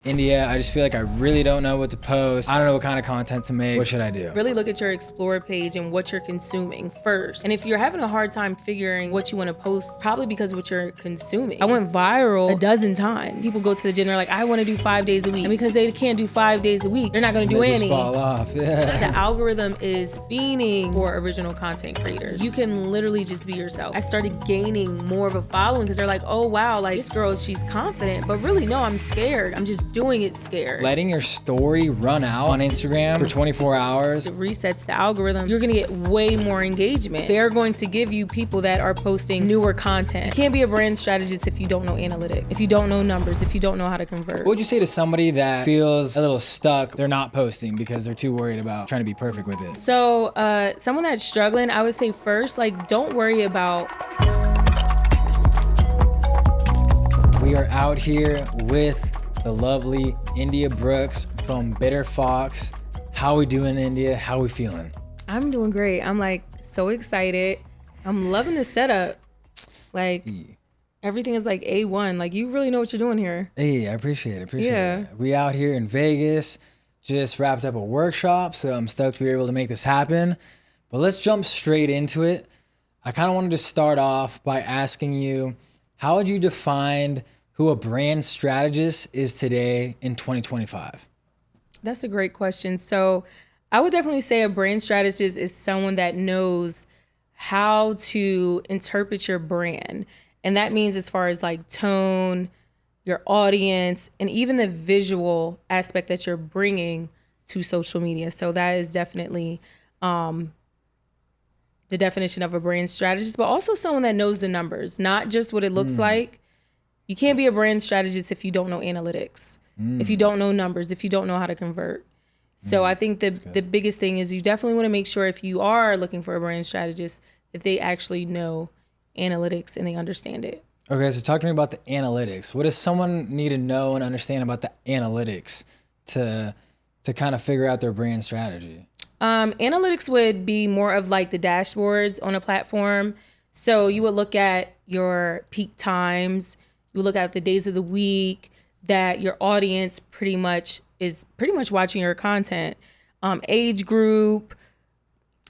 India, I just feel like I really don't know what to post. I don't know what kind of content to make. What should I do? Really look at your Explore page and what you're consuming first. And if you're having a hard time figuring what you want to post, probably because of what you're consuming. I went viral a dozen times. People go to the gym, they're like, I want to do 5 days a week. And because they can't do 5 days a week, they're not going to do any. Just fall off, yeah. The algorithm is fiending for original content creators. You can literally just be yourself. I started gaining more of a following because they're like, oh wow, like this girl, she's confident. But really, no, I'm scared. I'm just doing it scared. Letting your story run out on Instagram for 24 hours. It resets the algorithm. You're gonna get way more engagement. They're going to give you people that are posting newer content. You can't be a brand strategist if you don't know analytics, if you don't know numbers, if you don't know how to convert. What would you say to somebody that feels a little stuck, they're not posting because they're too worried about trying to be perfect with it? So someone that's struggling, I would say first, like, don't worry about. We are out here with the lovely India Brooks from Bitter Fox. How we doing, India? How we feeling? I'm doing great. I'm like so excited. I'm loving the setup. Like everything is like A1. Like you really know what you're doing here. Hey, I appreciate it. We out here in Vegas, just wrapped up a workshop, so I'm stoked to be able to make this happen. But let's jump straight into it. I kind of wanted to start off by asking you, how would you define who a brand strategist is today in 2025? That's a great question. So I would definitely say a brand strategist is someone that knows how to interpret your brand. And that means as far as like tone, your audience, and even the visual aspect that you're bringing to social media. So that is definitely the definition of a brand strategist, but also someone that knows the numbers, not just what it looks like. You can't be a brand strategist if you don't know analytics, if you don't know numbers, if you don't know how to convert. So I think the biggest thing is you definitely want to make sure if you are looking for a brand strategist that they actually know analytics and they understand it. Okay, so talk to me about the analytics. What does someone need to know and understand about the analytics to kind of figure out their brand strategy? Analytics would be more of like the dashboards on a platform. So you would look at your peak times, you look at the days of the week that your audience pretty much watching your content, age group,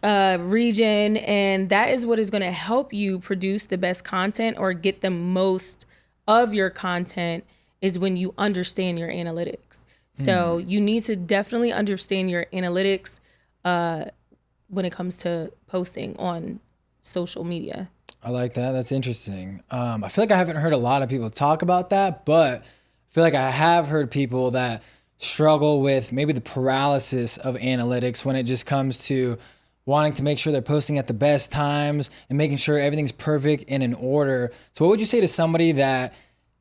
region, and that is what is going to help you produce the best content or get the most of your content is when you understand your analytics. So you need to definitely understand your analytics when it comes to posting on social media. I like that. That's interesting. I feel like I haven't heard a lot of people talk about that, but I feel like I have heard people that struggle with maybe the paralysis of analytics when it just comes to wanting to make sure they're posting at the best times and making sure everything's perfect and in order. So what would you say to somebody that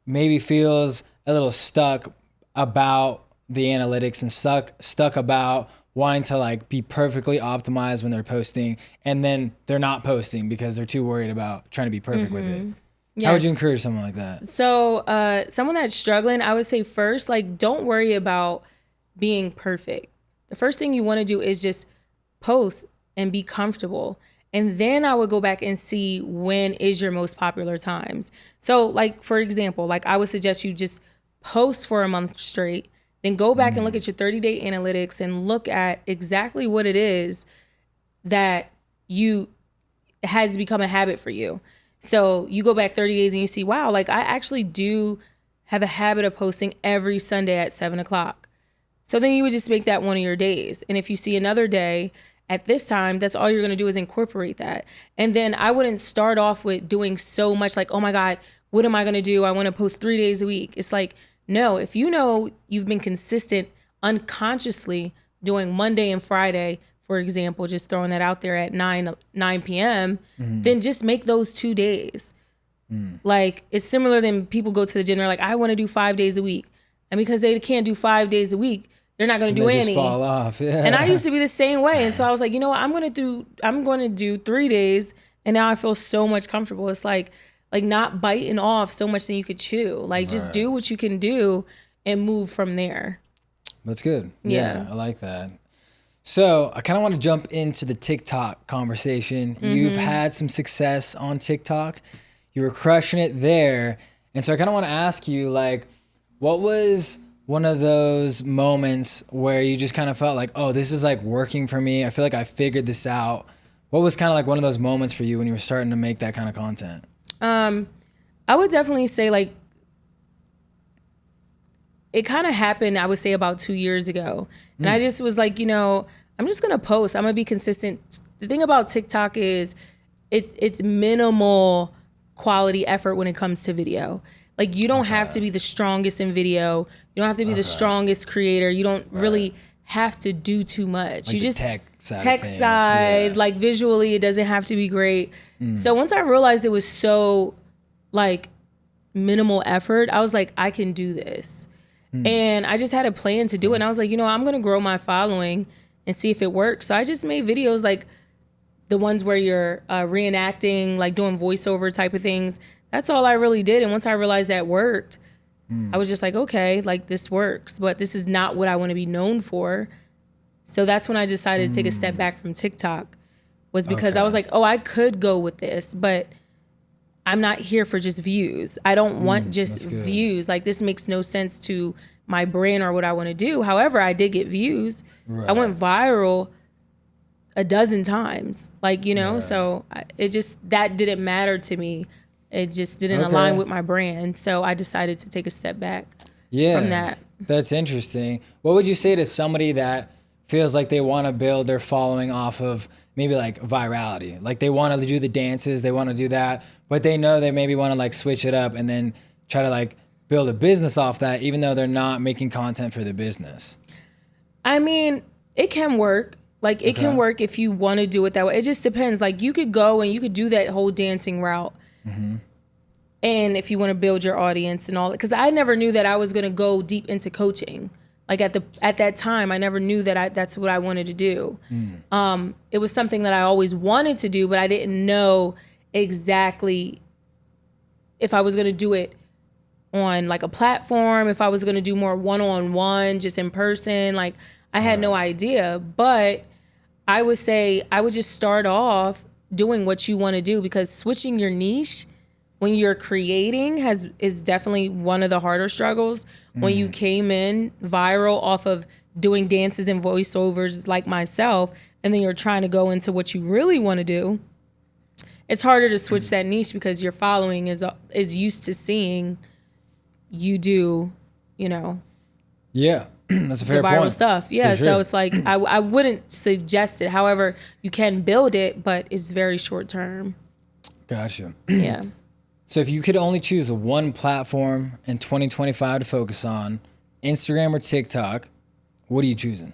maybe feels a little stuck about the analytics and stuck about wanting to like be perfectly optimized when they're posting and then they're not posting because they're too worried about trying to be perfect with it? Yes. How would you encourage someone like that? So someone that's struggling, I would say first, like, don't worry about being perfect. The first thing you want to do is just post and be comfortable. And then I would go back and see when is your most popular times. So like, for example, like I would suggest you just post for a month straight, then go back and look at your 30-day analytics and look at exactly what it is that has become a habit for you. So you go back 30 days and you see, wow, like I actually do have a habit of posting every Sunday at 7:00. So then you would just make that one of your days. And if you see another day at this time, that's all you're going to do is incorporate that. And then I wouldn't start off with doing so much like, oh my God, what am I going to do? I want to post 3 days a week. It's like, no, if you know you've been consistent unconsciously doing Monday and Friday, for example, just throwing that out there at 9 p.m., then just make those 2 days. Like, it's similar than people go to the gym, they're like, I want to do 5 days a week. And because they can't do 5 days a week, they're not going to do any. Just fall off, yeah. And I used to be the same way. And so I was like, you know what, I'm going to do 3 days. And now I feel so much comfortable. It's like not biting off so much that you could chew. Like, just do what you can do and move from there. That's good. Yeah, I like that. So I kind of want to jump into the TikTok conversation. You've had some success on TikTok. You were crushing it there. And so I kind of want to ask you, like, what was one of those moments where you just kind of felt like, oh, this is like working for me? I feel like I figured this out. What was kind of like one of those moments for you when you were starting to make that kind of content? I would definitely say like it kind of happened, I would say about 2 years ago. And I just was like, I'm just going to post. I'm going to be consistent. The thing about TikTok is it's minimal quality effort when it comes to video. Like you don't have to be the strongest in video. You don't have to be the strongest creator. You don't really have to do too much. Like you just tech side, like visually, it doesn't have to be great. So once I realized it was so like minimal effort, I was like, I can do this. And I just had a plan to do it. And I was like, I'm going to grow my following and see if it works. So I just made videos like the ones where you're reenacting, like doing voiceover type of things. That's all I really did. And once I realized that worked, I was just like, okay, like this works, but this is not what I want to be known for. So that's when I decided to take a step back from TikTok, was because I was like, oh, I could go with this, but I'm not here for just views. I don't want just views. Like this makes no sense to my brand or what I want to do. However, I did get views. I went viral a dozen times, like, so it just, that didn't matter to me. It just didn't align with my brand. So I decided to take a step back from that. That's interesting. What would you say to somebody that feels like they want to build their following off of maybe like virality? Like they want to do the dances, they want to do that, but they know they maybe want to like switch it up and then try to like build a business off that, even though they're not making content for the business. I mean, it can work. Like it can work if you want to do it that way. It just depends. Like you could go and you could do that whole dancing route. And if you want to build your audience and all that, because I never knew that I was going to go deep into coaching. Like at that time, I never knew that that's what I wanted to do. It was something that I always wanted to do, but I didn't know exactly if I was going to do it on like a platform, if I was going to do more one-on-one, just in person. Like I had no idea, but I would say I would just start off doing what you want to do, because switching your niche when you're creating is definitely one of the harder struggles. When you came in viral off of doing dances and voiceovers like myself, and then you're trying to go into what you really want to do, it's harder to switch that niche because your following is used to seeing you do, Yeah, that's a fair the viral point. stuff. Yeah, sure. so it's like I wouldn't suggest it. However, you can build it, but it's very short term. Gotcha. Yeah. So if you could only choose one platform in 2025 to focus on, Instagram or TikTok, what are you choosing?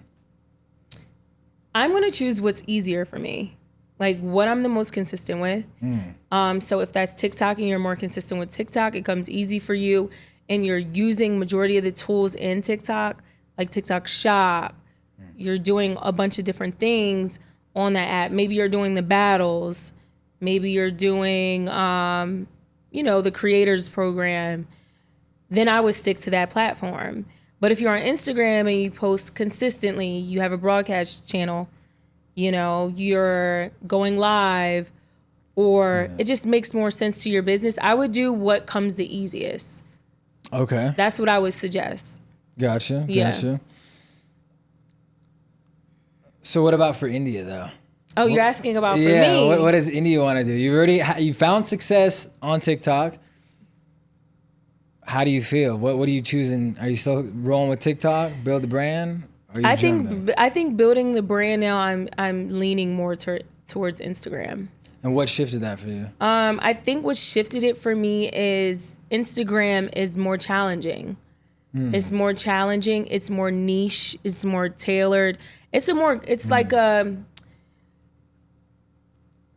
I'm going to choose what's easier for me, like what I'm the most consistent with. So if that's TikTok and you're more consistent with TikTok, it comes easy for you, and you're using majority of the tools in TikTok, like TikTok Shop. You're doing a bunch of different things on that app. Maybe you're doing the battles. Maybe you're doing, the creators program. Then I would stick to that platform. But if you're on Instagram and you post consistently, you have a broadcast channel, you're going live, or it just makes more sense to your business, I would do what comes the easiest. Okay. That's what I would suggest. Gotcha. Yeah. So what about for India though? Oh, you're asking about for me. Yeah, what does India want to do? You found success on TikTok. How do you feel? What are you choosing? Are you still rolling with TikTok, build the brand? Or are you I think building the brand now, I'm leaning more towards Instagram. And what shifted that for you? I think what shifted it for me is Instagram is more challenging. It's more challenging. It's more niche. It's more tailored. It's like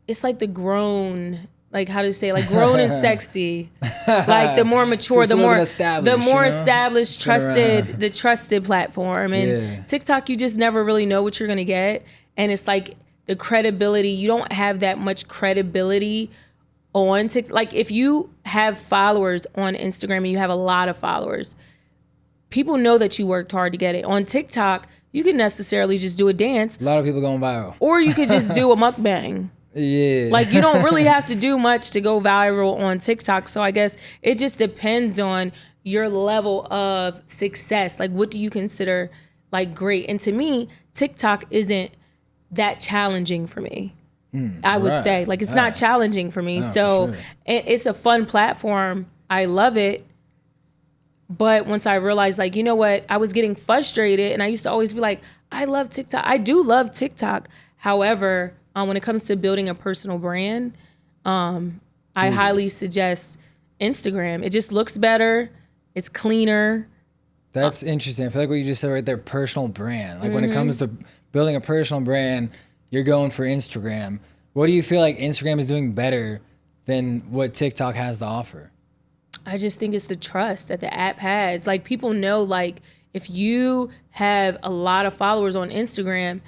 it's like the grown, like how to say, like grown and sexy, like the more mature, So the more established, established, the trusted platform. And TikTok, you just never really know what you're gonna get, and it's like the credibility. You don't have that much credibility on TikTok. Like if you have followers on Instagram and you have a lot of followers, people know that you worked hard to get it. On TikTok, you can necessarily just do a dance. A lot of people going viral. Or you could just do a mukbang. Yeah. Like you don't really have to do much to go viral on TikTok. So I guess it just depends on your level of success. Like, what do you consider like great? And to me, TikTok isn't that challenging for me. I would say, like, it's not challenging for me. No, So for sure. it's a fun platform. I love it. But once I realized, like, you know what, I was getting frustrated, and I used to always be like, I love TikTok. I do love TikTok. However, when it comes to building a personal brand, I highly suggest Instagram. It just looks better. It's cleaner. That's interesting. I feel like what you just said right there, personal brand. Like when it comes to building a personal brand, you're going for Instagram. What do you feel like Instagram is doing better than what TikTok has to offer? I just think it's the trust that the app has. Like, people know, like, if you have a lot of followers on Instagram,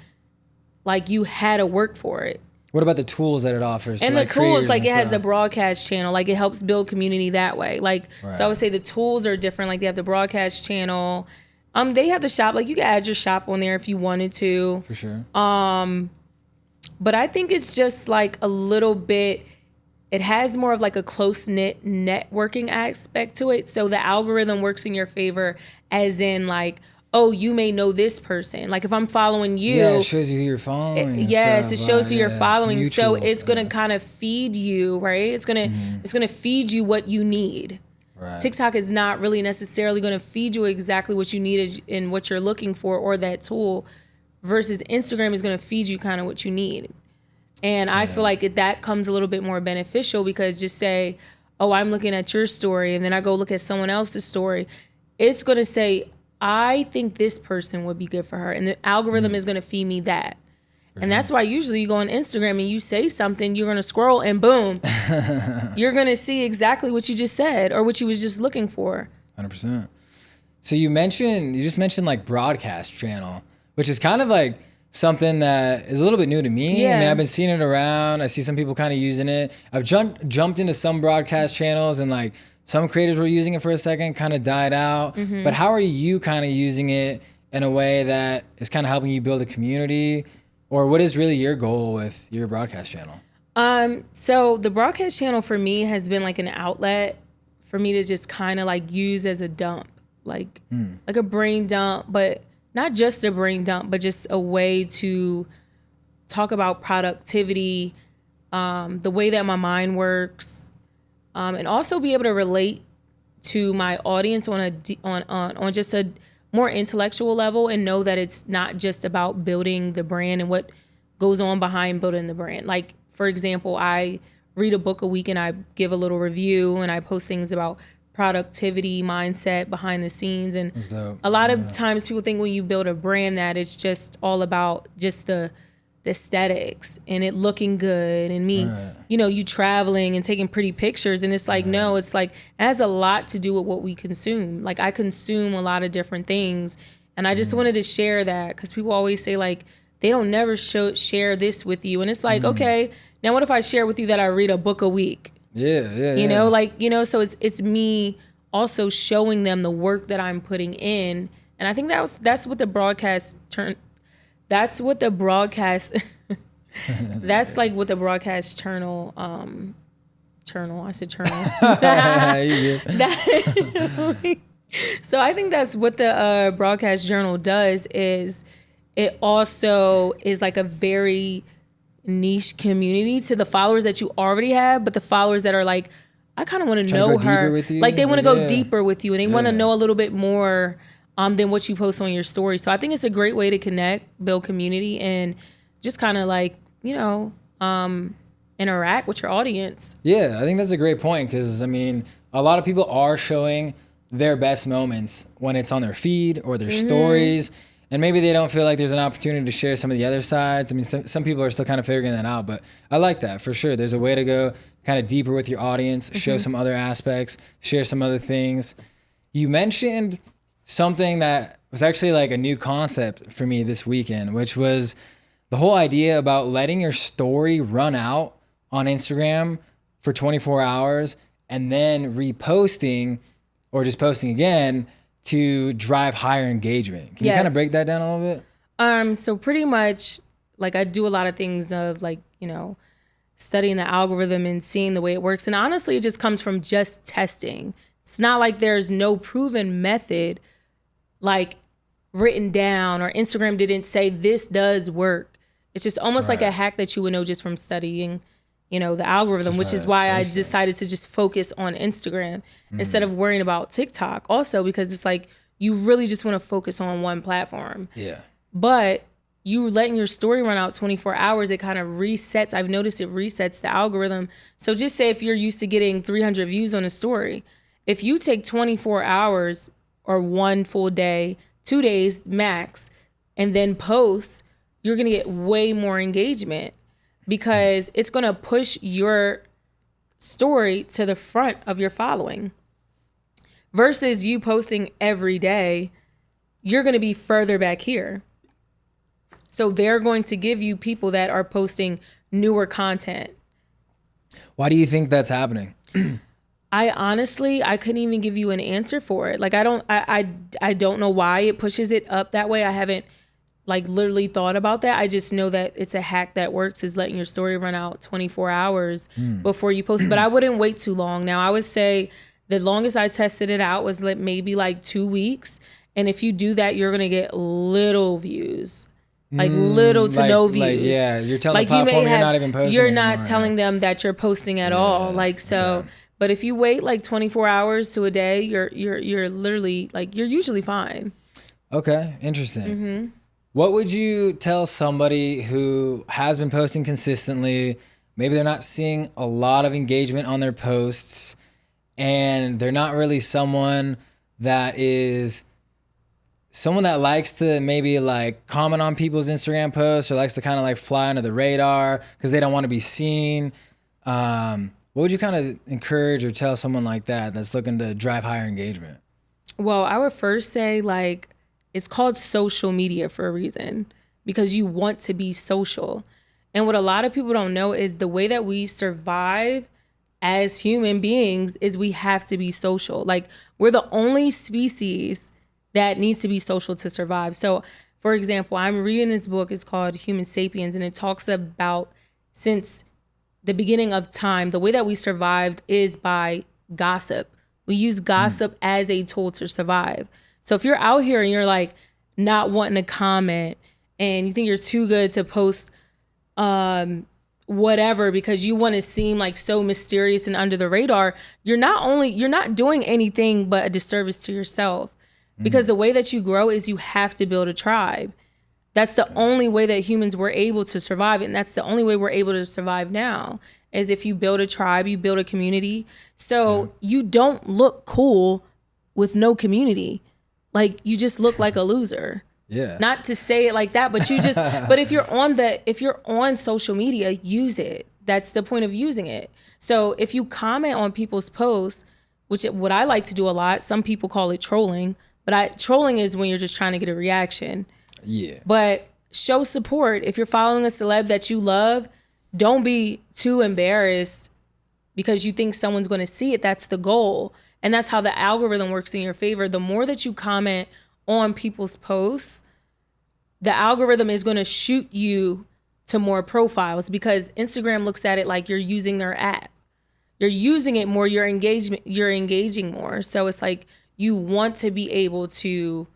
like, you had to work for it. What about the tools that it offers? And to, the tools, like, creators it and has the stuff? broadcast channel. Like, it helps build community that way. Like, so I would say the tools are different. Like, they have the broadcast channel. They have the shop. Like, you can add your shop on there if you wanted to. For sure. But I think it's just like a little bit, it has more of like a close-knit networking aspect to it. So the algorithm works in your favor, as in like, oh, you may know this person. Like, if I'm following you. Yeah, it shows you who you're following. and Yes, stuff, it shows like, you you're following. So mutual, it's gonna kind of feed you, right? It's gonna feed you what you need. Right. TikTok is not really necessarily gonna feed you exactly what you need and what you're looking for, or that tool, versus Instagram is gonna feed you kind of what you need. And I feel like that comes a little bit more beneficial, because just say, oh, I'm looking at your story, and then I go look at someone else's story. It's gonna say, I think this person would be good for her, and the algorithm is gonna feed me that. And that's why usually you go on Instagram and you say something, you're gonna scroll and boom, you're gonna see exactly what you just said or what you was just looking for. 100%. So you just mentioned like broadcast channel, which is kind of like something that is a little bit new to me. Yeah. I mean, I've been seeing it around. I see some people kind of using it. I've jumped into some broadcast channels, and like some creators were using it for a second, kind of died out. But how are you kind of using it in a way that is kind of helping you build a community? Or what is really your goal with your broadcast channel? So the broadcast channel for me has been like an outlet for me to just kind of like use as a dump, like a brain dump, but not just a brain dump, but just a way to talk about productivity, the way that my mind works, and also be able to relate to my audience on just a more intellectual level, and know that it's not just about building the brand and what goes on behind building the brand. Like, for example, I read a book a week and I give a little review, and I post things about productivity, mindset, behind the scenes. And a lot of times people think when you build a brand that it's just all about just the aesthetics and it looking good and me, you traveling and taking pretty pictures. And it's like, no, it's like, it has a lot to do with what we consume. Like, I consume a lot of different things. And I just wanted to share that, because people always say like, they don't never share this with you. And it's like, okay, now what if I share with you that I read a book a week? You know, like, so it's me also showing them the work that I'm putting in. And I think that's what the broadcast that's like what the broadcast channel, I said channel. So I think that's what the broadcast journal does, is it also is like a very niche community to the followers that you already have, but the followers that are like, I kind of want to know her. Like, they want to go deeper with you, and they want to know a little bit more than what you post on your story. So I think it's a great way to connect, build community, and just kind of like, interact with your audience. Yeah, I think that's a great point, because I mean, a lot of people are showing their best moments when it's on their feed or their stories, and maybe they don't feel like there's an opportunity to share some of the other sides. I mean, some people are still kind of figuring that out, but I like that for sure. There's a way to go kind of deeper with your audience, show some other aspects, share some other things. You mentioned something that was actually like a new concept for me this weekend, which was the whole idea about letting your story run out on Instagram for 24 hours and then reposting or just posting again to drive higher engagement. Can you kind of break that down a little bit? So pretty much, like, I do a lot of things of like, studying the algorithm and seeing the way it works. And honestly, it just comes from just testing It's not like there's no proven method like written down, or Instagram didn't say this does work. It's just almost like a hack that you would know just from studying, the algorithm, which is why I decided to just focus on Instagram instead of worrying about TikTok. Also, because it's like you really just want to focus on one platform. Yeah. But you letting your story run out 24 hours, it kind of resets. I've noticed it resets the algorithm. So just say if you're used to getting 300 views on a story, if you take 24 hours or one full day, 2 days max, and then post, you're going to get way more engagement because it's going to push your story to the front of your following. Versus you posting every day, you're going to be further back here. So they're going to give you people that are posting newer content. Why do you think that's happening? I couldn't even give you an answer for it. Like I don't know why it pushes it up that way. I haven't like literally thought about that. I just know that it's a hack that works, is letting your story run out 24 hours before you post. But I wouldn't wait too long. Now I would say the longest I tested it out was maybe like 2 weeks. And if you do that, you're going to get little views. Like little to no views. Yeah, you're telling the platform you're not even posting. You're not telling them that you're posting at all. Like so. Okay. But if you wait like 24 hours to a day, you're literally like you're usually fine. Okay, interesting. What would you tell somebody who has been posting consistently? Maybe they're not seeing a lot of engagement on their posts, and they're not really someone that likes to maybe like comment on people's Instagram posts, or likes to kind of like fly under the radar because they don't want to be seen. What would you kind of encourage or tell someone like that that's looking to drive higher engagement? Well, I would first say like it's called social media for a reason, because you want to be social. And what a lot of people don't know is the way that we survive as human beings is we have to be social. Like we're the only species that needs to be social to survive. So for example, I'm reading this book. It's called Human Sapiens, and it talks about since the beginning of time, the way that we survived is by gossip. We use gossip as a tool to survive. So if you're out here and you're like not wanting to comment and you think you're too good to post whatever because you want to seem like so mysterious and under the radar, you're not doing anything but a disservice to yourself. Because the way that you grow is you have to build a tribe. That's the only way that humans were able to survive. And that's the only way we're able to survive now, is if you build a tribe, you build a community. So you don't look cool with no community. Like you just look like a loser. Yeah. Not to say it like that, but but if you're on social media, use it. That's the point of using it. So if you comment on people's posts, what I like to do a lot, some people call it trolling, but trolling is when you're just trying to get a reaction. Yeah. But show support. If you're following a celeb that you love, don't be too embarrassed because you think someone's going to see it. That's the goal. And that's how the algorithm works in your favor. The more that you comment on people's posts, the algorithm is going to shoot you to more profiles, because Instagram looks at it like you're using their app. You're using it more, you're engaging more. So it's like you want to be able to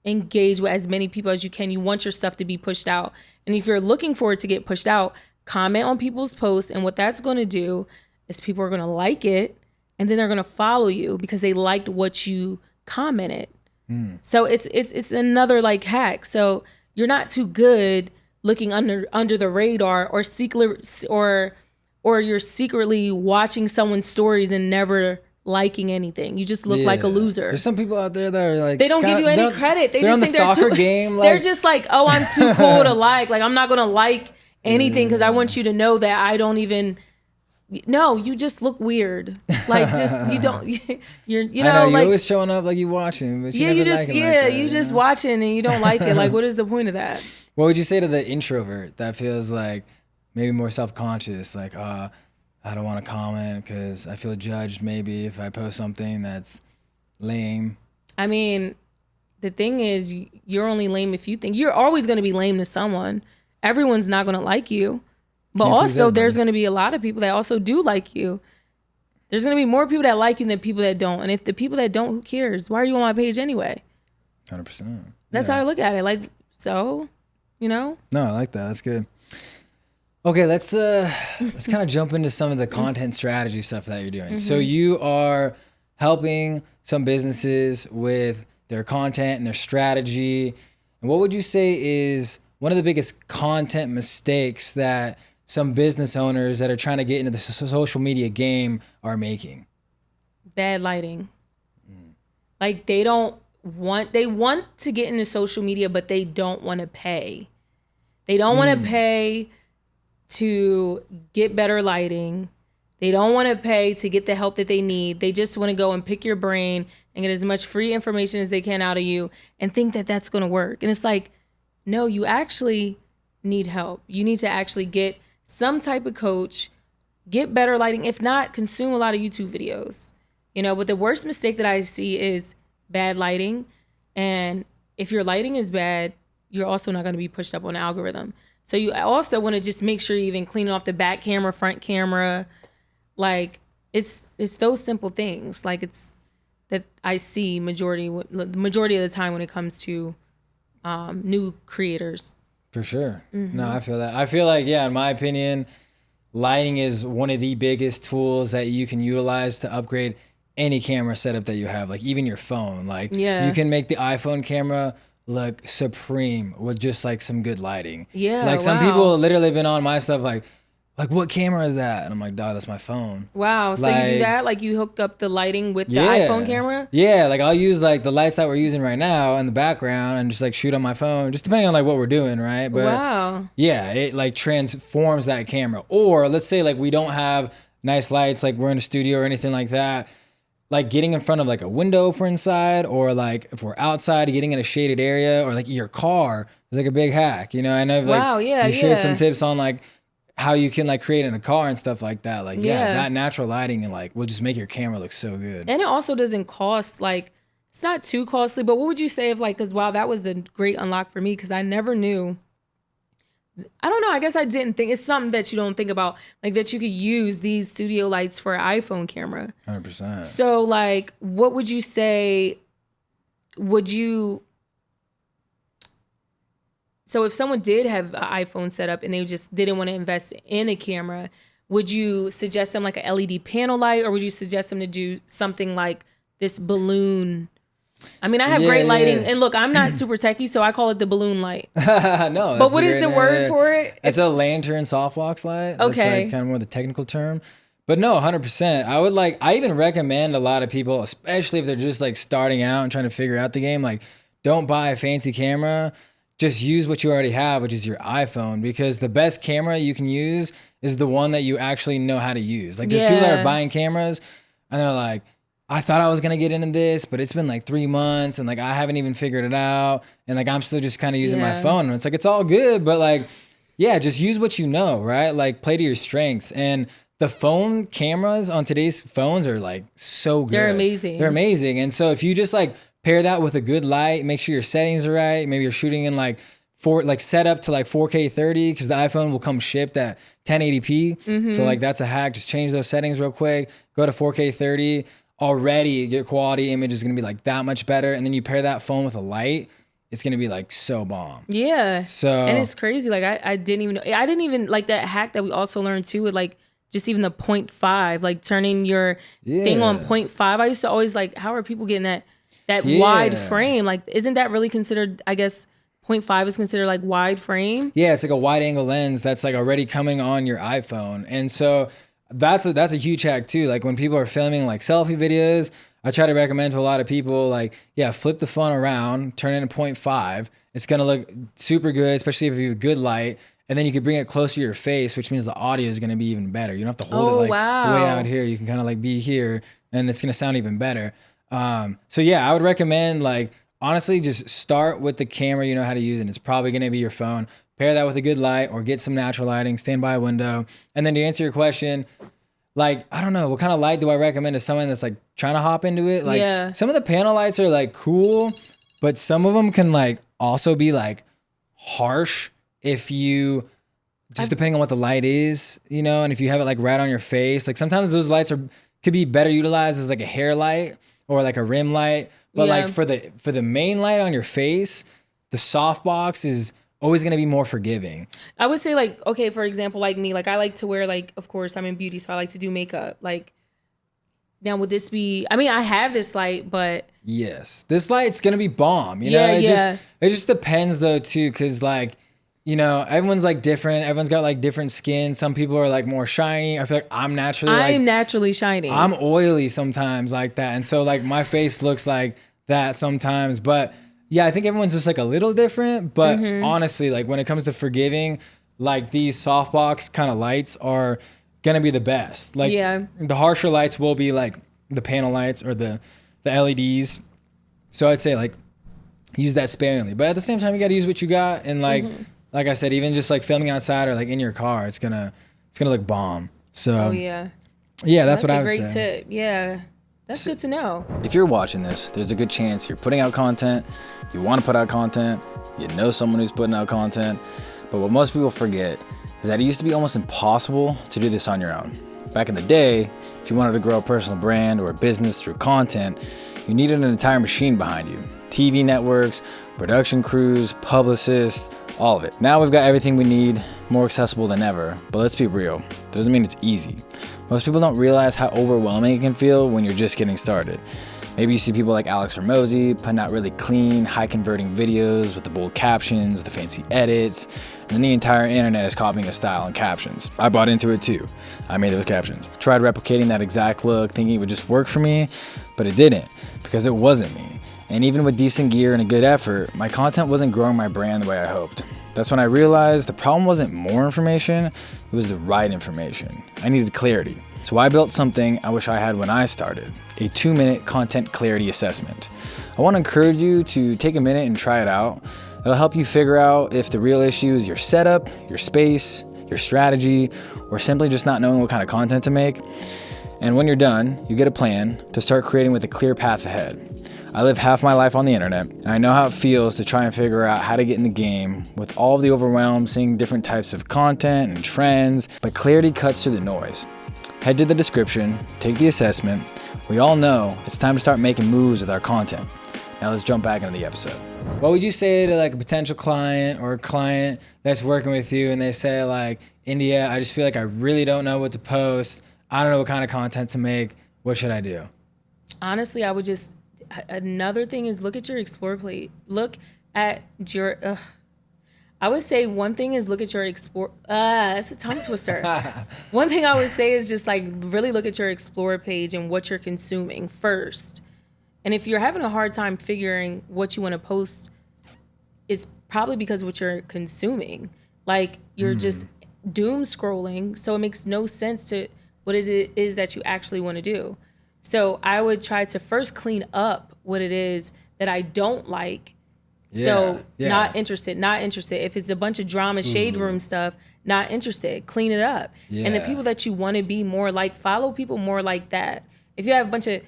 engage with as many people as you can. You want your stuff to be pushed out. And if you're looking for it to get pushed out, comment on people's posts. And what that's going to do is people are going to like it, and then they're going to follow you because they liked what you commented. So it's another like hack. So you're not too good looking under the radar, or you're secretly watching someone's stories and never liking anything. You just look like a loser. There's some people out there that are like, they don't give you any credit. They just think they're too game. They're just like, oh, I'm too cool to like I'm not gonna like anything because I want you to know that I don't even. No, you just look weird. Like just you don't. You're I know, like always showing up like you watching, but you just watching and you don't like it. Like what is the point of that? What would you say to the introvert that feels like maybe more self-conscious, like I don't want to comment because I feel judged maybe if I post something that's lame? I mean, the thing is, you're only lame if you think. You're always going to be lame to someone. Everyone's not going to like you. But also, there's going to be a lot of people that also do like you. There's going to be more people that like you than people that don't. And if the people that don't, who cares? Why are you on my page anyway? 100%. That's how I look at it. Like, so, you know? No, I like that. That's good. Okay, let's kind of jump into some of the content strategy stuff that you're doing. So you are helping some businesses with their content and their strategy. And what would you say is one of the biggest content mistakes that some business owners that are trying to get into the social media game are making? Bad lighting. Like they want to get into social media, but they don't want to pay. They don't want to pay to get better lighting. They don't want to pay to get the help that they need. They just want to go and pick your brain and get as much free information as they can out of you and think that that's going to work. And it's like, no, you actually need help. You need to actually get some type of coach, get better lighting. If not, consume a lot of YouTube videos. You know, but the worst mistake that I see is bad lighting. And if your lighting is bad, you're also not going to be pushed up on the algorithm. So you also want to just make sure you even clean off the back camera, front camera. Like it's those simple things. Like it's that I see the majority of the time when it comes to new creators. For sure. No, I feel that. I feel like, yeah, in my opinion, lighting is one of the biggest tools that you can utilize to upgrade any camera setup that you have, like even your phone. Like you can make the iPhone camera look supreme with just like some good lighting. Yeah. Like some people literally been on my stuff like what camera is that? And I'm like, dog, that's my phone. Wow. So you do that? Like you hook up the lighting with the Yeah. iPhone camera? Yeah. Like I'll use like the lights that we're using right now in the background and just like shoot on my phone, just depending on like what we're doing, right? But wow. yeah, it like transforms that camera. Or let's say like we don't have nice lights, like we're in a studio or anything like that. Like getting in front of like a window for inside, or like if we're outside, getting in a shaded area, or like your car is like a big hack. You know, I know like you shared some tips on like how you can like create in a car and stuff like that. Like that natural lighting and like will just make your camera look so good. And it also doesn't cost, like it's not too costly. But what would you say if like, because wow, that was a great unlock for me because I never knew. I don't know. I guess I didn't think it's something that you don't think about, like that you could use these studio lights for an iPhone camera. 100%. So like, what would you say? So if someone did have an iPhone set up and they just didn't want to invest in a camera, would you suggest them like a LED panel light, or would you suggest them to do something like this balloon? I mean, I have great lighting, and look, I'm not super techie, so I call it the balloon light. No, but what is the word for it? It's a lantern softbox light. Okay, that's like kind of more the technical term. But no, 100%. I even recommend a lot of people, especially if they're just like starting out and trying to figure out the game, like don't buy a fancy camera. Just use what you already have, which is your iPhone, because the best camera you can use is the one that you actually know how to use. Like there's people that are buying cameras and they're like, I thought I was going to get into this, but it's been like 3 months and like I haven't even figured it out. And like I'm still just kind of using my phone. And it's like, it's all good, but like, yeah, just use what you know, right? Like play to your strengths. And the phone cameras on today's phones are like so good. They're amazing. They're amazing. And so if you just like pair that with a good light, make sure your settings are right. Maybe you're shooting in like set up to like 4K 30, because the iPhone will come shipped at 1080p. So like that's a hack. Just change those settings real quick. Go to 4K 30. Already your quality image is going to be like that much better. And then you pair that phone with a light, it's going to be like so bomb. Yeah. So, and it's crazy. Like I didn't even like that hack that we also learned too, with like just even the 0.5, like turning your thing on 0.5. I used to always like, how are people getting that wide frame? Like, isn't that really considered, I guess 0.5 is considered like wide frame? Yeah. It's like a wide angle lens that's like already coming on your iPhone. And so that's a huge hack too. Like when people are filming like selfie videos, I try to recommend to a lot of people like, flip the phone around, turn it into 0.5. It's going to look super good, especially if you have good light. And then you could bring it closer to your face, which means the audio is going to be even better. You don't have to hold it like way out here. You can kind of like be here and it's going to sound even better. So yeah, I would recommend like, honestly, just start with the camera you know how to use, and it's probably going to be your phone. Pair that with a good light or get some natural lighting, stand by a window. And then to answer your question, like, I don't know, what kind of light do I recommend to someone that's like trying to hop into it? Like some of the panel lights are like cool, but some of them can like also be like harsh if you, depending on what the light is, you know, and if you have it like right on your face, like sometimes those lights could be better utilized as like a hair light or like a rim light. But like for the main light on your face, the softbox is always gonna be more forgiving. I would say like, okay, for example, like me, like I like to wear like, of course I'm in beauty, so I like to do makeup. Like now would this be, I mean, I have this light, but. Yes, this light's gonna be bomb. You know, it just depends though too. Cause like, you know, everyone's like different. Everyone's got like different skin. Some people are like more shiny. I feel like I'm naturally shiny. I'm oily sometimes like that. And so like my face looks like that sometimes. But yeah, I think everyone's just like a little different. But honestly, like when it comes to forgiving, like these softbox kind of lights are gonna be the best. Like the harsher lights will be like the panel lights or the LEDs. So I'd say like use that sparingly. But at the same time, you gotta use what you got. And like I said, even just like filming outside or like in your car, it's gonna look bomb. So that's what I would say. That's a great tip. Yeah, that's good to know. If you're watching this, there's a good chance you're putting out content, you want to put out content, you know someone who's putting out content, but what most people forget is that it used to be almost impossible to do this on your own. Back in the day, if you wanted to grow a personal brand or a business through content, you needed an entire machine behind you. TV networks, production crews, publicists, all of it. Now we've got everything we need, more accessible than ever, but let's be real, that doesn't mean it's easy. Most people don't realize how overwhelming it can feel when you're just getting started. Maybe you see people like Alex Hormozy putting out really clean, high-converting videos with the bold captions, the fancy edits, and then the entire internet is copying his style and captions. I bought into it too. I made those captions. Tried replicating that exact look, thinking it would just work for me, but it didn't, because it wasn't me. And even with decent gear and a good effort, my content wasn't growing my brand the way I hoped. That's when I realized the problem wasn't more information, it was the right information. I needed clarity. So I built something I wish I had when I started, a 2-minute content clarity assessment. I want to encourage you to take a minute and try it out. It'll help you figure out if the real issue is your setup, your space, your strategy, or simply just not knowing what kind of content to make. And when you're done, you get a plan to start creating with a clear path ahead. I live half my life on the internet, and I know how it feels to try and figure out how to get in the game with all of the overwhelm, seeing different types of content and trends, but clarity cuts through the noise. Head to the description, take the assessment. We all know it's time to start making moves with our content. Now let's jump back into the episode. What would you say to like a potential client or a client that's working with you and they say like, India, I just feel like I really don't know what to post. I don't know what kind of content to make. What should I do? Honestly, I would just, another thing is look at your explore plate. Look at your, I would say one thing is look at your explore, it's a tongue twister. One thing I would say is just like really look at your explore page and what you're consuming first. And if you're having a hard time figuring what you want to post, it's probably because of what you're consuming. Like you're just doom scrolling, so it makes no sense to what it is that you actually want to do. So I would try to first clean up what it is that I don't like. Not interested. If it's a bunch of drama, shade room stuff, not interested. Clean it up. Yeah. And the people that you want to be more like, follow people more like that. If you have a bunch of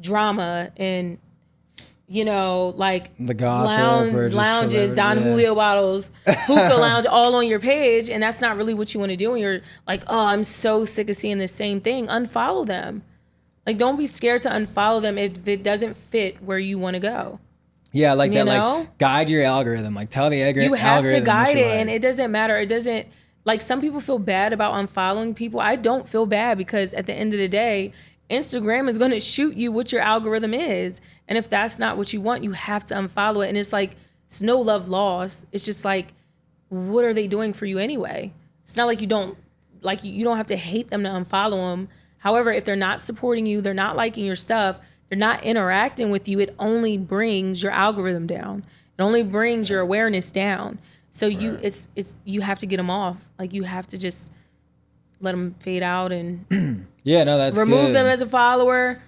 drama and, you know, like the gossip lounges, Don Julio bottles, hookah lounge all on your page, and that's not really what you want to do, and you're like, oh, I'm so sick of seeing the same thing, unfollow them. Like, don't be scared to unfollow them if it doesn't fit where you want to go. Yeah, like that, like guide your algorithm. Like tell the algorithm. You have to guide it, and it doesn't matter. It doesn't, like some people feel bad about unfollowing people. I don't feel bad because at the end of the day, Instagram is going to shoot you what your algorithm is. And if that's not what you want, you have to unfollow it. And it's like, it's no love lost. It's just like, what are they doing for you anyway? It's not like you don't have to hate them to unfollow them. However, if they're not supporting you, they're not liking your stuff, they're not interacting with you, it only brings your algorithm down. It only brings your awareness down. So you have to get them off. Like you have to just let them fade out and that's remove good. them as a follower.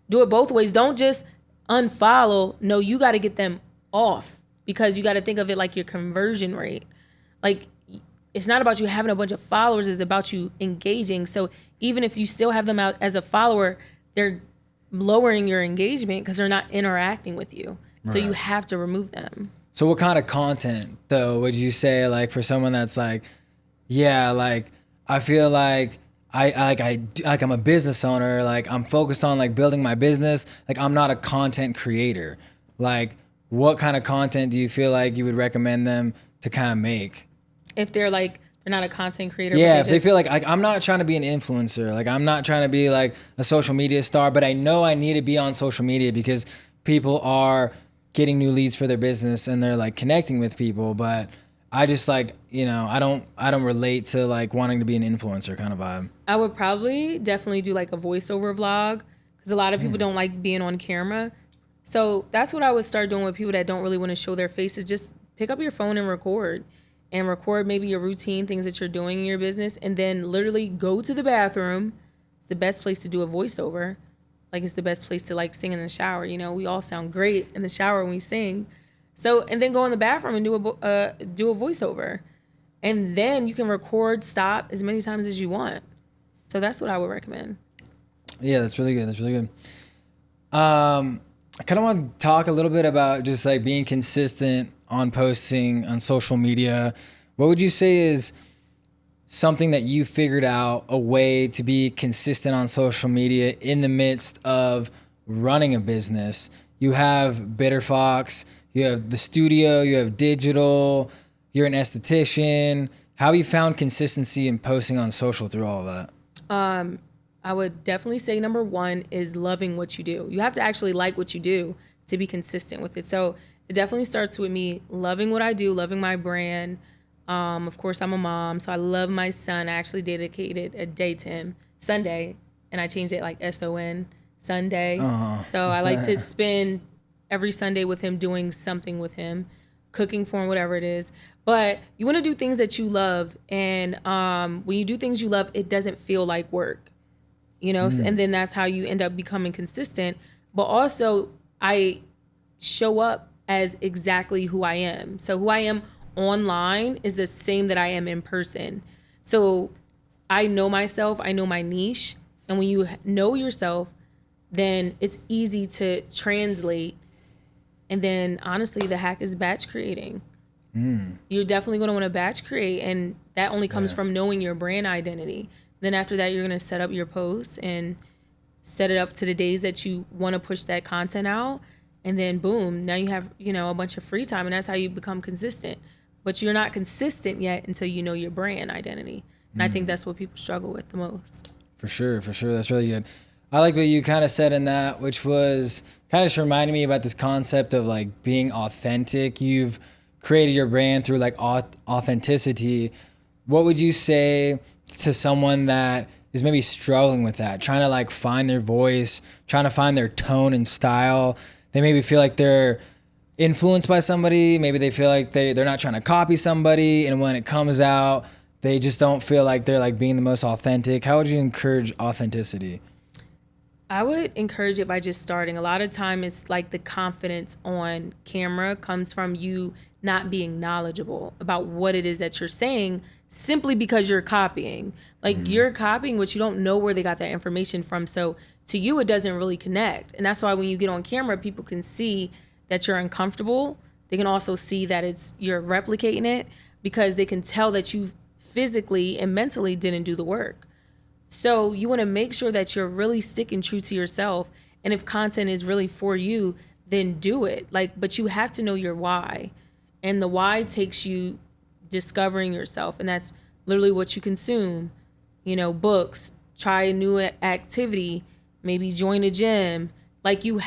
Do it both ways. Don't just unfollow. No, you got to get them off because you got to think of it like your conversion rate. Like it's not about you having a bunch of followers. It's about you engaging. So even if you still have them out as a follower, they're lowering your engagement because they're not interacting with you. So you have to remove them. So what kind of content though would you say, like for someone that's like, yeah, like I feel like I'm a business owner. Like I'm focused on like building my business. Like I'm not a content creator. Like what kind of content do you feel like you would recommend them to kind of make? If they're not a content creator. Yeah, but if they feel like I'm not trying to be an influencer. Like I'm not trying to be like a social media star, but I know I need to be on social media because people are getting new leads for their business and they're like connecting with people. But I just like, I don't relate to like wanting to be an influencer kind of vibe. I would probably definitely do like a voiceover vlog because a lot of people don't like being on camera. So that's what I would start doing with people that don't really want to show their faces. Just pick up your phone and record maybe your routine, things that you're doing in your business, and then literally go to the bathroom. It's the best place to do a voiceover. Like it's the best place to like sing in the shower. We all sound great in the shower when we sing. So, and then go in the bathroom and do a voiceover. And then you can record, stop as many times as you want. So that's what I would recommend. Yeah, that's really good. That's really good. I kind of want to talk a little bit about just like being consistent on posting on social media. What would you say is something that you figured out a way to be consistent on social media in the midst of running a business? You have Bitter Fox, you have the studio, you have digital, you're an esthetician. How have you found consistency in posting on social through all of that? I would definitely say number one is loving what you do. You have to actually like what you do to be consistent with it. So it definitely starts with me loving what I do, loving my brand. Of course, I'm a mom, so I love my son. I actually dedicated a day to him, Sunday, and I changed it like S-O-N, Sunday. So I like to spend every Sunday with him, doing something with him, cooking for him, whatever it is. But you want to do things that you love. And when you do things you love, it doesn't feel like work. And then that's how you end up becoming consistent. But also, I show up as exactly who I am. So who I am online is the same that I am in person. So I know myself, I know my niche. And when you know yourself, then it's easy to translate. And then honestly, the hack is batch creating. You're definitely going to want to batch create. And that only comes from knowing your brand identity. Then after that, you're going to set up your posts and set it up to the days that you want to push that content out. And then boom, now you have, a bunch of free time, and that's how you become consistent. But you're not consistent yet until you know your brand identity. And I think that's what people struggle with the most. For sure. That's really good. I like what you kind of said in that, which was kind of just reminding me about this concept of like being authentic. You've created your brand through like authenticity. What would you say to someone that is maybe struggling with that, trying to like find their voice, trying to find their tone and style? They maybe feel like they're influenced by somebody. Maybe they feel like they're not trying to copy somebody. And when it comes out, they just don't feel like they're like being the most authentic. How would you encourage authenticity? I would encourage it by just starting. A lot of time it's like the confidence on camera comes from you not being knowledgeable about what it is that you're saying simply because you're copying. Like you're copying, but you don't know where they got that information from. So to you, it doesn't really connect. And that's why when you get on camera, people can see that you're uncomfortable. They can also see that you're replicating it because they can tell that you physically and mentally didn't do the work. So you want to make sure that you're really sticking true to yourself. And if content is really for you, then do it. But you have to know your why. And the why takes you discovering yourself. And that's literally what you consume. Books, try a new activity, maybe join a gym. You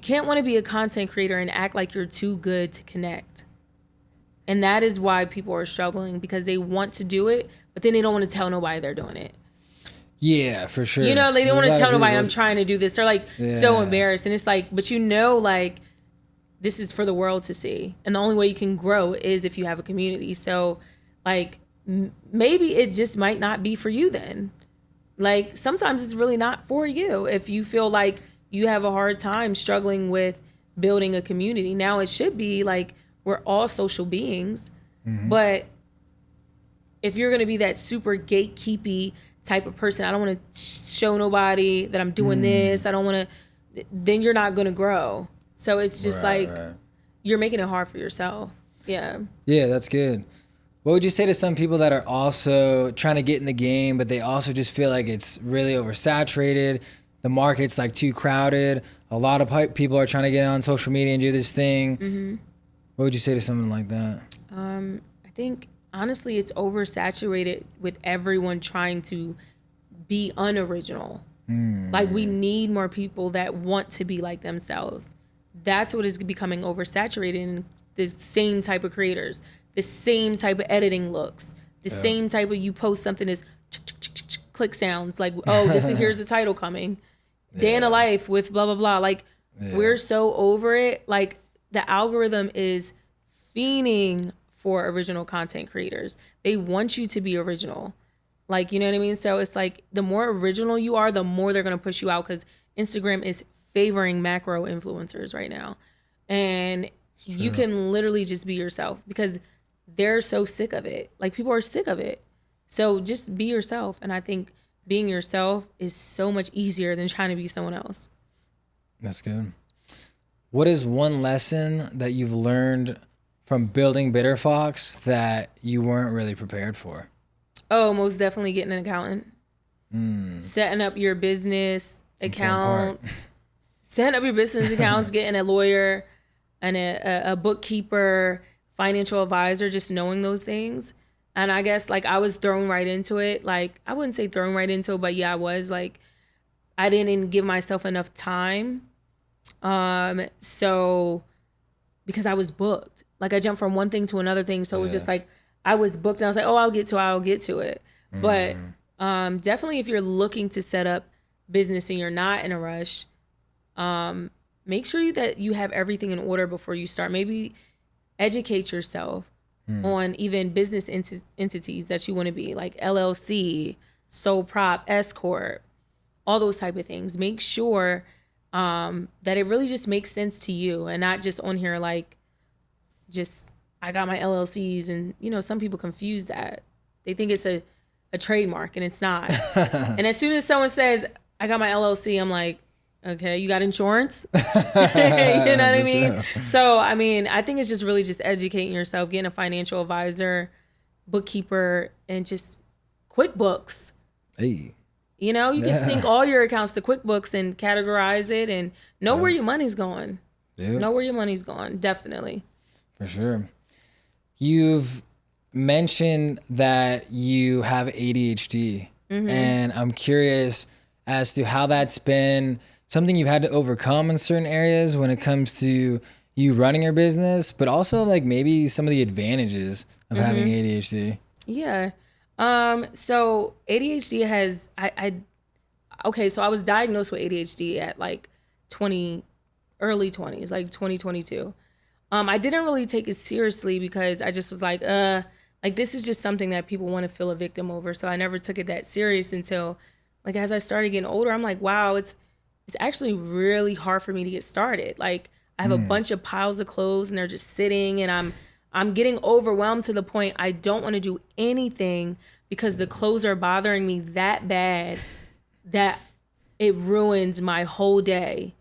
can't want to be a content creator and act like you're too good to connect. And that is why people are struggling, because they want to do it, but then they don't want to tell nobody they're doing it. Yeah, for sure. They don't want to tell nobody I'm trying to do this. They're so embarrassed. And it's but this is for the world to see. And the only way you can grow is if you have a community. So maybe it just might not be for you then. Sometimes it's really not for you. If you feel like you have a hard time struggling with building a community. Now it should be we're all social beings, but if you're going to be that super gatekeepy type of person, I don't want to show nobody that I'm doing this. I don't want to, then you're not going to grow. So it's just right. You're making it hard for yourself. Yeah. Yeah, that's good. What would you say to some people that are also trying to get in the game, but they also just feel like it's really oversaturated? The market's like too crowded. A lot of people are trying to get on social media and do this thing. Mm-hmm. What would you say to someone like that? I think honestly, it's oversaturated with everyone trying to be unoriginal. Like we need more people that want to be like themselves. That's what is becoming oversaturated in the same type of creators, the same type of editing looks, the same type of you post something is click sounds like, oh, here's the title coming. Day in a life with blah, blah, blah. Like we're so over it. Like the algorithm is fiending for original content creators. They want you to be original. Like, you know what I mean? So it's like the more original you are, the more they're going to push you out because Instagram is favoring macro influencers right now. And you can literally just be yourself because they're so sick of it. Like people are sick of it. So just be yourself. And I think being yourself is so much easier than trying to be someone else. That's good. What is one lesson that you've learned from building Bitter Fox that you weren't really prepared for? Oh, most definitely getting an accountant. Setting up your business accounts. Setting up your business accounts, getting a lawyer and a bookkeeper, financial advisor, just knowing those things. And I guess like I was thrown right into it. Like I wouldn't say thrown right into it, but yeah, I was like, I didn't give myself enough time. So because I was booked, like I jumped from one thing to another thing. So it was just like, I was booked and I was like, oh, I'll get to it. But definitely if you're looking to set up business and you're not in a rush, make sure that you have everything in order before you start. Maybe educate yourself on even business entities that you want to be, like LLC, sole prop, S corp, all those type of things. Make sure that it really just makes sense to you and not just on here like just I got my LLCs, and you know some people confuse that. They think it's a trademark and it's not. And as soon as someone says I got my LLC, I'm like, okay, you got insurance? You know what I mean? Sure. So I mean, I think it's just really just educating yourself, getting a financial advisor, bookkeeper, and just QuickBooks. Hey. You know, you can sync all your accounts to QuickBooks and categorize it and know where your money's going. Know where your money's going, definitely. For sure. You've mentioned that you have ADHD, and I'm curious as to how that's been something you've had to overcome in certain areas when it comes to you running your business, but also like maybe some of the advantages of having ADHD. Yeah. So ADHD has, so I was diagnosed with ADHD at like early 20s, like 2022. I didn't really take it seriously because I just was like this is just something that people want to feel a victim over. So I never took it that serious until like, as I started getting older, I'm like, wow, it's actually really hard for me to get started. Like I have a bunch of piles of clothes and they're just sitting and I'm getting overwhelmed to the point I don't want to do anything because the clothes are bothering me that bad that it ruins my whole day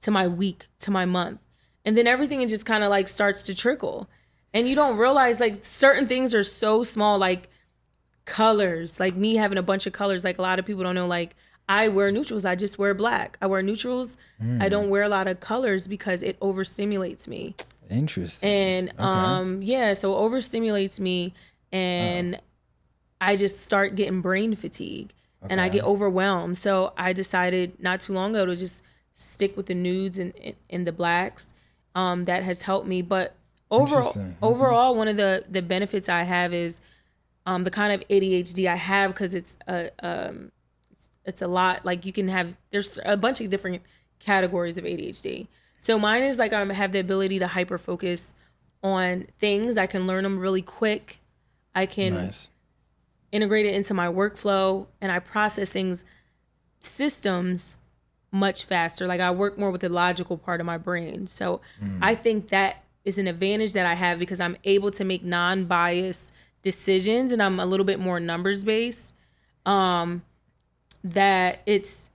to my week, to my month. And then everything just kind of like starts to trickle. And you don't realize like certain things are so small, like colors, like me having a bunch of colors. Like a lot of people don't know, like I wear neutrals. I just wear black. I wear neutrals. I don't wear a lot of colors because it overstimulates me. Interesting. And so overstimulates me and I just start getting brain fatigue and I get overwhelmed. So I decided not too long ago to just stick with the nudes and the blacks. That has helped me. But overall, one of the benefits I have is the kind of ADHD I have, because it's a lot. Like you can have, there's a bunch of different categories of ADHD. So mine is like I have the ability to hyper focus on things. I can learn them really quick. I can integrate it into my workflow, and I process systems much faster. Like I work more with the logical part of my brain. So I think that is an advantage that I have because I'm able to make non-biased decisions and I'm a little bit more numbers based. That it's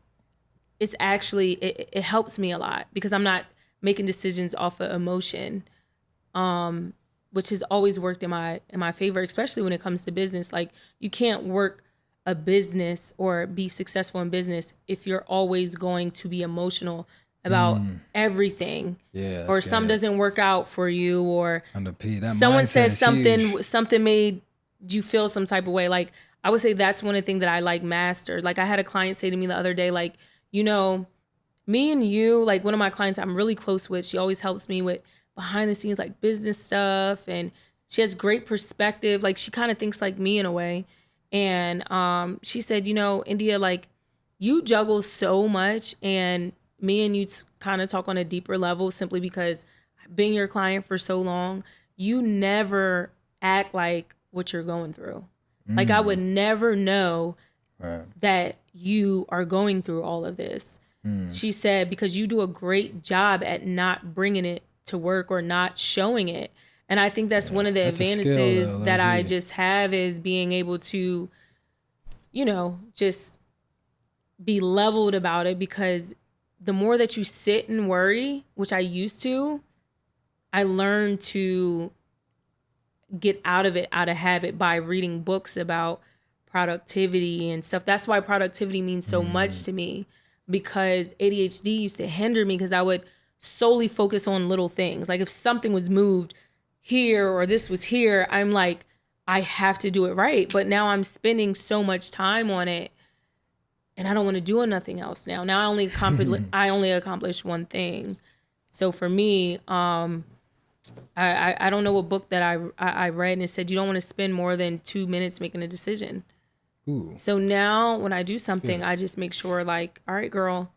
actually, it helps me a lot because I'm not making decisions off of emotion. which has always worked in my favor, especially when it comes to business. Like, you can't work a business or be successful in business if you're always going to be emotional about everything. Yeah. Or something doesn't work out for you, or That someone mindset says is something huge. something made you feel some type of way. Like, I would say that's one of the things that I like mastered. Like, I had a client say to me the other day, like, you know, me and you, like, one of my clients I'm really close with, she always helps me with behind the scenes, like, business stuff, and she has great perspective. Like, she kind of thinks like me in a way. And she said, you know, India, like, you juggle so much, and me and you kind of talk on a deeper level simply because I've been your client for so long. You never act like what you're going through. Like, I would never know that you are going through all of this. She said, because you do a great job at not bringing it to work or not showing it. And I think that's one of the That's a skill, advantages though, that I low-key. just have, is being able to, you know, just be leveled about it. Because the more that you sit and worry, which I used to, I learned to get out of habit by reading books about productivity and stuff. That's why productivity means so much to me, because ADHD used to hinder me because I would solely focus on little things. Like, if something was moved here or this was here, I'm like, I have to do it right. But now I'm spending so much time on it, and I don't want to do nothing else now. Now I only accomplish one thing. So for me, I don't know what book that I read, and it said you don't want to spend more than 2 minutes making a decision. Ooh. So now when I do something, I just make sure, like, all right, girl,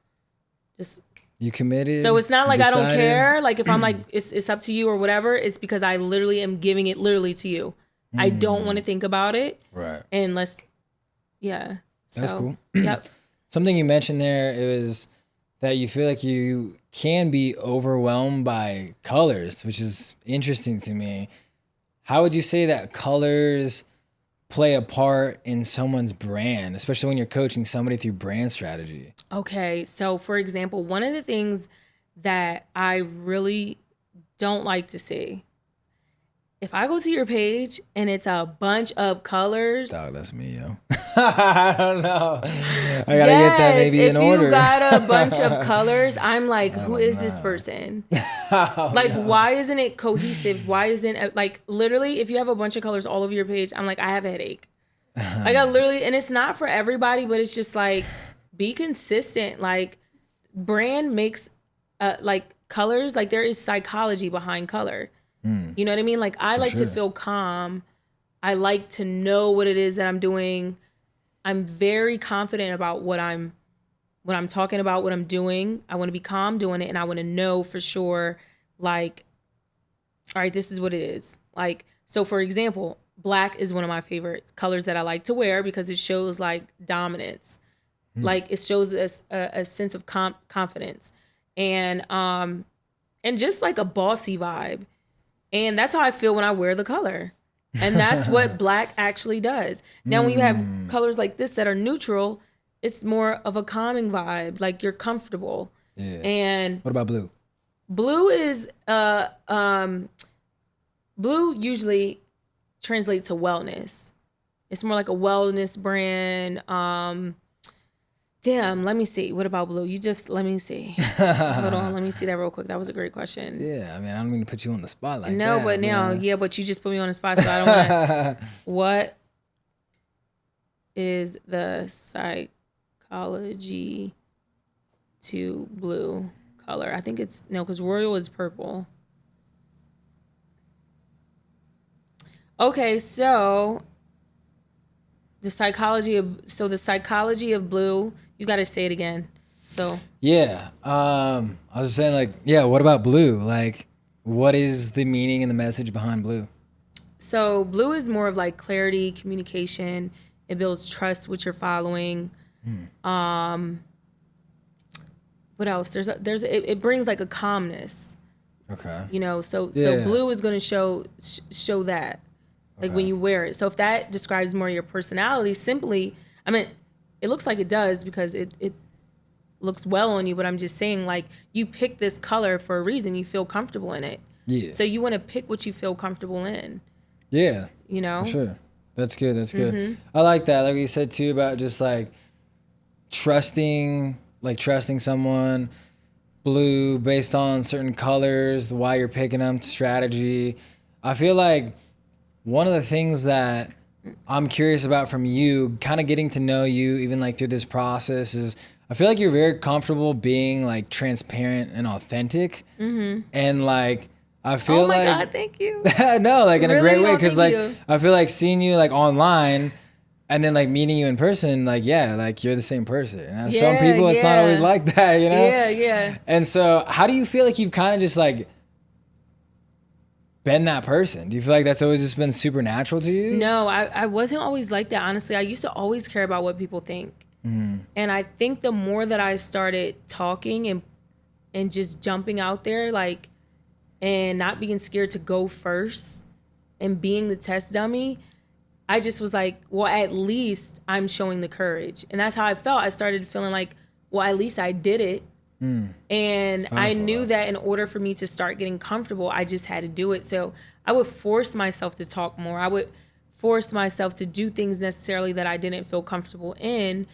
just. You committed. So it's not like I don't decided. care. Like, if I'm like, it's up to you or whatever, it's because I literally am giving it literally to you. I don't want to think about it. Right. Unless, yeah. That's So, cool. Yep. Something you mentioned there is that you feel like you can be overwhelmed by colors, which is interesting to me. How would you say that colors play a part in someone's brand, especially when you're coaching somebody through brand strategy? Okay. So, for example, one of the things that I really don't like to see, if I go to your page and it's a bunch of colors. Dog, that's me, yo. I don't know. I gotta get that maybe in order. If you got a bunch of colors, I'm like, who is this person? Why isn't it cohesive? Why isn't it, like, literally, if you have a bunch of colors all over your page, I'm like, I have a headache. Like, I literally, and it's not for everybody, but it's just like, be consistent. Like, brand makes, like, colors, like, there is psychology behind color. You know what I mean? Like, I like to feel calm. I like to know what it is that I'm doing. I'm very confident about what I'm talking about, what I'm doing. I want to be calm doing it, and I want to know for sure, like, all right, this is what it is. Like, so for example, black is one of my favorite colors that I like to wear because it shows, like, dominance. Like, it shows us a sense of confidence and just like a bossy vibe. And that's how I feel when I wear the color. And that's what black actually does. Now, when you have colors like this that are neutral, it's more of a calming vibe. Like, you're comfortable. Yeah. And What about blue? blue is blue usually translates to wellness. It's more like a wellness brand. Damn, let me see. What about blue? Let me see. Hold on, let me see that real quick. That was a great question. Yeah, I mean, I don't mean to put you on the spot like that. No, but now, yeah, but you just put me on the spot, so I don't want to. What is the psychology to blue color? I think it's, no, because royal is purple. Okay, so the psychology of blue, you got to say it again. So Yeah. I was just saying, like, yeah, what about blue? Like, what is the meaning and the message behind blue? So blue is more of like clarity, communication. It builds trust with your following. What else? It brings like a calmness. Okay. You know, so Yeah. blue is going to show that, like, when you wear it. So if that describes more your personality, simply, I mean, it looks like it does because it looks well on you. But I'm just saying, like, you pick this color for a reason. You feel comfortable in it. Yeah. So you want to pick what you feel comfortable in. Yeah. You know? For sure. That's good. That's good. I like that. Like you said too about just like trusting someone, blue based on certain colors, why you're picking them, strategy. I feel like one of the things that I'm curious about from you, kind of getting to know you, even like through this process, is I feel like you're very comfortable being like transparent and authentic. And like, I feel Oh my like, God, thank you. no, like in a Really? great way. Oh, Cause thank like, you. I feel like seeing you like online and then like meeting you in person, like, yeah, like you're the same person. And some Yeah, people, it's not always yeah. like that, you know? Yeah. And so how do you feel like you've kind of just like been that person? Do you feel like that's always just been supernatural to you? No, I wasn't always like that, honestly. I used to always care about what people think. And I think the more that I started talking and just jumping out there, like, and not being scared to go first and being the test dummy, I just was like, well, at least I'm showing the courage. And that's how I felt. I started feeling like, well, at least I did it. And I knew that in order for me to start getting comfortable, I just had to do it. So I would force myself to talk more. I would force myself to do things necessarily that I didn't feel comfortable in,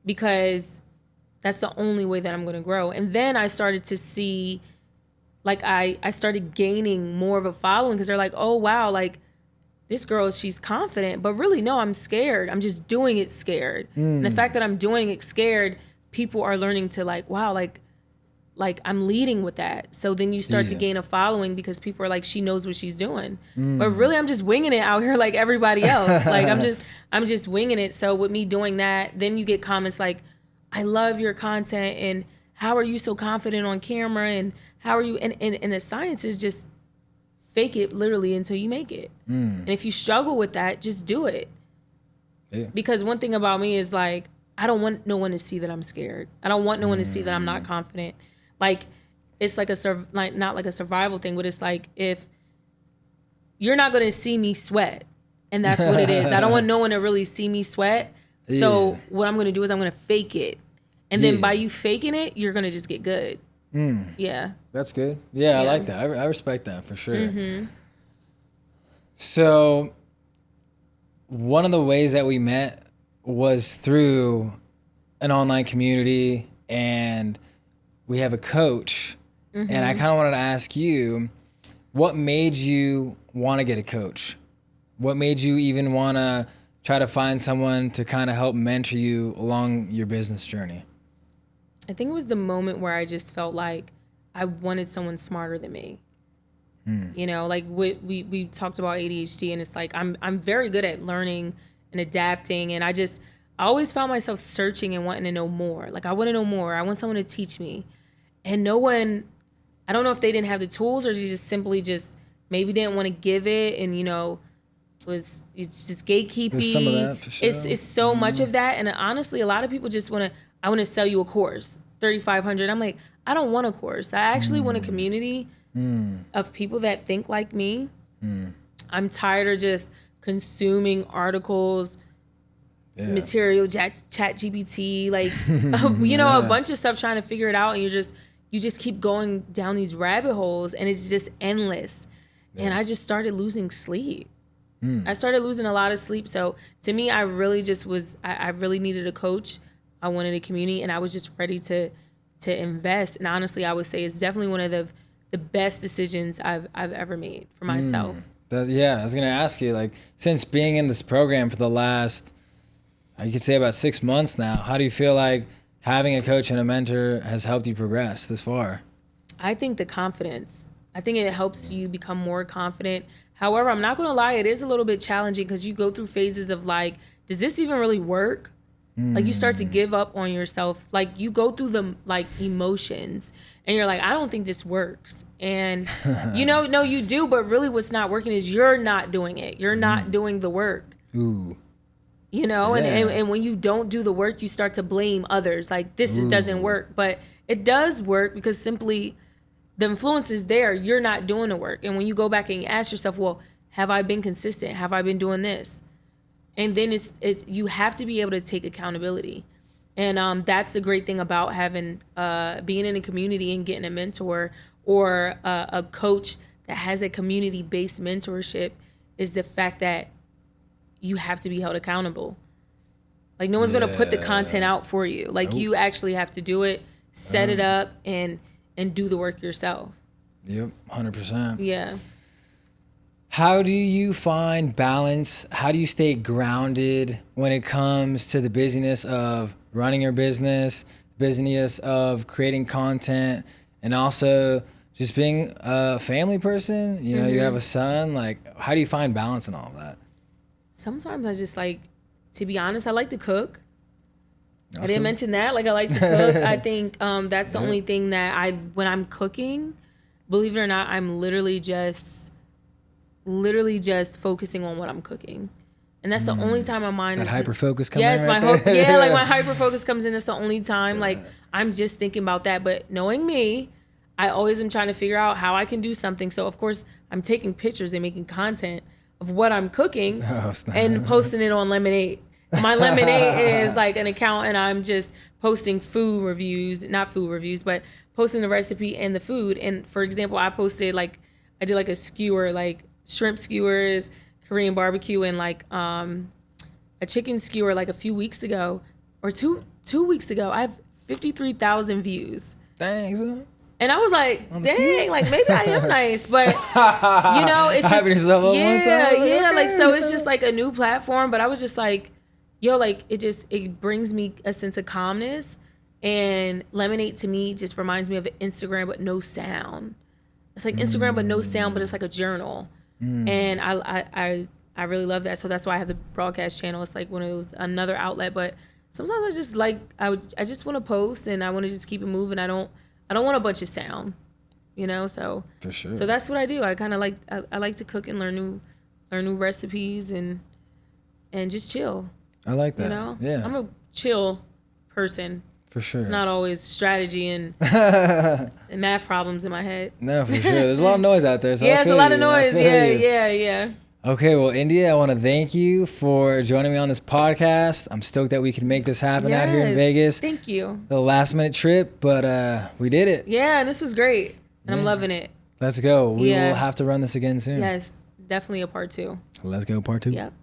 because that's the only way that I'm going to grow. And then I started to see, like, I started gaining more of a following, because they're like, oh, wow, like, this girl, she's confident. But really, no, I'm scared. I'm just doing it scared. And the fact that I'm doing it scared, people are learning to like, wow, like I'm leading with that. So then you start to gain a following because people are like, she knows what she's doing. But really, I'm just winging it out here like everybody else. Like I'm just winging it. So with me doing that, then you get comments like, I love your content, and how are you so confident on camera, and how are you? And the science is just fake it literally until you make it. And if you struggle with that, just do it. Yeah. Because one thing about me is like, I don't want no one to see that I'm scared. I don't want no one to see that I'm not confident. Like, it's like not like a survival thing, but it's like, if you're not going to see me sweat, and that's what it is. I don't want no one to really see me sweat. So what I'm going to do is I'm going to fake it. And then by you faking it, you're going to just get good. Yeah. That's good. Yeah, I like that. I respect that for sure. So one of the ways that we met was through an online community, and we have a coach. And I kind of wanted to ask you, what made you want to get a coach? What made you even want to try to find someone to kind of help mentor you along your business journey? I think it was the moment where I just felt like I wanted someone smarter than me. You know, like we talked about ADHD, and it's like I'm very good at learning and adapting, and I always found myself searching and wanting to know more. Like, I want to know more. I want someone to teach me. And no one, I don't know if they didn't have the tools, or they just simply maybe didn't want to give it, and it's just gatekeeping. There's some of that for sure. It's so much of that, and honestly, a lot of people just I want to sell you a course, $3,500. I'm like, I don't want a course. I actually want a community of people that think like me. I'm tired of just consuming articles, material, chat GPT, like, a bunch of stuff, trying to figure it out. And you just keep going down these rabbit holes, and it's just endless. And I just started losing sleep. I started losing a lot of sleep. So to me, I really just I really needed a coach. I wanted a community, and I was just ready to invest. And honestly, I would say it's definitely one of the best decisions I've ever made for myself. I was gonna ask you, like, since being in this program for the last, you could say about 6 months now, how do you feel like having a coach and a mentor has helped you progress this far? I think the confidence. I think it helps you become more confident. However, I'm not gonna lie, it is a little bit challenging, because you go through phases of like, does this even really work? Like, you start to give up on yourself. Like, you go through the like emotions, and you're like, I don't think this works. And no, you do, but really what's not working is you're not doing it. You're not doing the work. Ooh. And when you don't do the work, you start to blame others. Like, this just doesn't work. But it does work, because simply the influence is there. You're not doing the work. And when you go back and you ask yourself, well, have I been consistent? Have I been doing this? And then it's you have to be able to take accountability. And that's the great thing about having being in a community and getting a mentor or a coach that has a community-based mentorship is the fact that you have to be held accountable. Like, no one's going to put the content out for you. Like, you actually have to do it, set it up, and do the work yourself. Yep, 100%. Yeah. How do you find balance? How do you stay grounded when it comes to the busyness of running your business, busyness of creating content, and also just being a family person? You know, you have a son. Like, how do you find balance in all of that? Sometimes I just like, to be honest, I like to cook. That's I didn't cool. mention that. Like, I like to cook. I think that's the only thing that when I'm cooking, believe it or not, I'm literally just focusing on what I'm cooking. And that's the only time my mind That is hyper focus comes yes, in my right there. like my hyper focus comes in. That's the only time. Like, I'm just thinking about that. But knowing me, I always am trying to figure out how I can do something. So of course I'm taking pictures and making content of what I'm cooking and posting it on Lemonade. My Lemonade is like an account, and I'm just posting food reviews, not food reviews, but posting the recipe and the food. And for example, I did like a skewer, like shrimp skewers, Korean barbecue, and like a chicken skewer like a few weeks ago, or two weeks ago. I have 53,000 views. Thanks. And I was like, the dang, skewer? like maybe I am nice, but you know, it's just Hyping yourself up one time? yeah. Okay. Like, so it's just like a new platform, but I was just like, yo, like it brings me a sense of calmness. And Lemonade to me just reminds me of Instagram, but no sound. It's like Instagram, but no sound, but it's like a journal. And I really love that. So that's why I have the broadcast channel. It's like one of those, another outlet. But sometimes I just like, I just want to post, and I want to just keep it moving. I don't want a bunch of sound, you know? So For sure. So that's what I do. I kind of like, I like to cook and learn new recipes and just chill, I like that. you know? Yeah. I'm a chill person. For sure. It's not always strategy and math problems in my head. No, for sure. There's a lot of noise out there. So I Yeah, it's a feel lot you. of I noise. feel Yeah, you. yeah. Okay, well, India, I want to thank you for joining me on this podcast. I'm stoked that we can make this happen out here in Yes, Vegas. Thank you. The last minute trip, but we did it. Yeah, this was great. And I'm loving it. Let's go. We Yeah. will have to run this again soon. Yes, definitely a part 2. Let's go, part 2. Yep.